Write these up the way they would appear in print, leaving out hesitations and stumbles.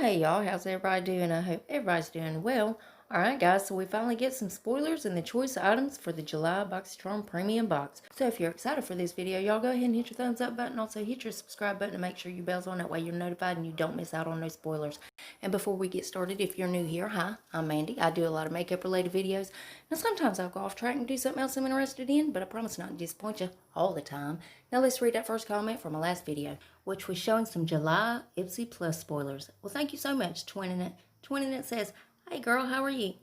Hey y'all, how's everybody doing? I hope everybody's doing well. Alright guys, so we finally get some spoilers and the choice items for the July BoxyCharm Premium Box. So if you're excited for this video, y'all go ahead and hit your thumbs up button. Also hit your subscribe button to make sure your bell's on. That way you're notified and you don't miss out on those spoilers. And before we get started, if you're new here, hi, I'm Mandy. I do a lot of makeup related videos. Now sometimes I'll go off track and do something else I'm interested in, but I promise not to disappoint you all the time. Now let's read that first comment from my last video, which was showing some July Ipsy Plus spoilers. Well, thank you so much, Twinning It says, hey girl, how are you?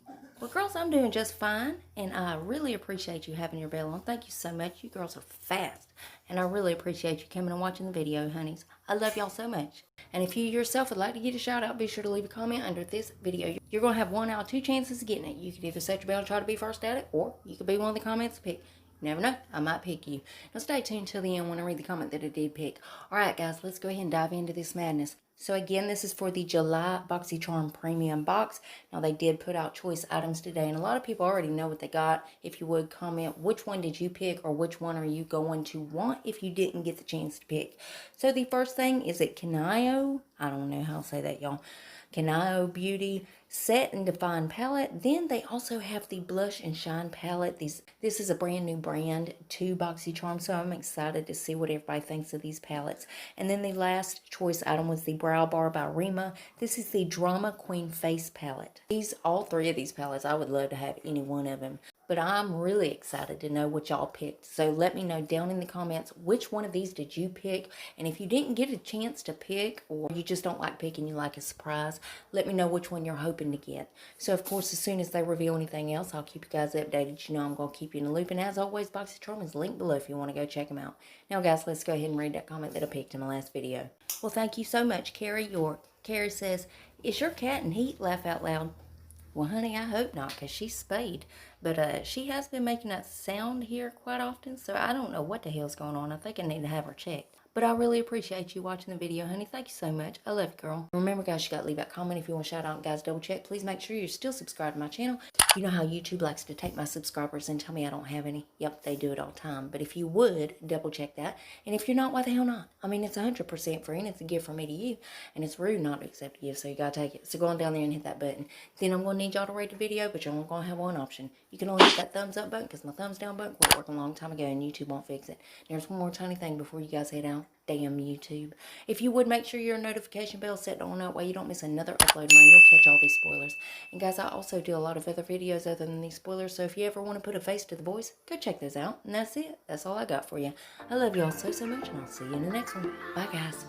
Well, girls, I'm doing just fine, and I really appreciate you having your bell on. Thank you so much. You girls are fast, and I really appreciate you coming and watching the video, honeys. I love y'all so much. And if you yourself would like to get a shout out, be sure to leave a comment under this video. You're going to have 1 out of 2 chances of getting it. You could either set your bell and try to be first at it, or you could be one of the comments to pick. You never know, I might pick you. Now stay tuned till the end when I read the comment that I did pick. Alright guys, let's go ahead and dive into this madness. So again, this is for the July BoxyCharm Premium Box. Now they did put out choice items today, and a lot of people already know what they got. If you would comment, which one did you pick, or which one are you going to want if you didn't get the chance to pick. So the first thing is it Kanayo, I don't know how to say that, y'all. Kanayo Beauty Set and Define Palette. Then they also have the Blush and Shine Palette. This is a brand new brand to BoxyCharm, so I'm excited to see what everybody thinks of these palettes. And then the last choice item was the Brow Bar by Rima. This is the Drama Queen Face Palette. All 3 of these palettes, I would love to have any one of them. But I'm really excited to know what y'all picked. So let me know down in the comments which one of these did you pick. And if you didn't get a chance to pick, or you just don't like picking, you like a surprise, let me know which one you're hoping to get. So of course, as soon as they reveal anything else, I'll keep you guys updated. You know I'm going to keep you in the loop. And as always, BoxyCharm is linked below if you want to go check them out. Now guys, let's go ahead and read that comment that I picked in my last video. Well, thank you so much, Carrie York. Carrie says, is your cat in heat? Laugh out loud. Well, honey, I hope not, because she's spayed. But she has been making that sound here quite often, so I don't know what the hell's going on. I think I need to have her checked. But I really appreciate you watching the video, honey. Thank you so much. I love you, girl. Remember, guys, you got to leave that comment if you want to shout out. And guys, double check. Please make sure you're still subscribed to my channel. You know how YouTube likes to take my subscribers and tell me I don't have any? Yep, they do it all the time. But if you would, double check that. And if you're not, why the hell not? I mean, it's 100% free, and it's a gift from me to you. And it's rude not to accept a gift, so you got to take it. So go on down there and hit that button. Then I'm going to need y'all to rate the video, but you're only going to have one option. You can only hit that thumbs up button, because my thumbs down button quit working a long time ago, and YouTube won't fix it. There's one more tiny thing before you guys head out. Damn YouTube. If you would make sure your notification bell set on that way you don't miss another upload of mine, you'll catch all these spoilers. And guys, I also do a lot of other videos other than these spoilers, so if you ever want to put a face to the voice, go check those out. And that's it. That's all I got for you. I love y'all so much, and I'll see you in the next one. Bye, guys.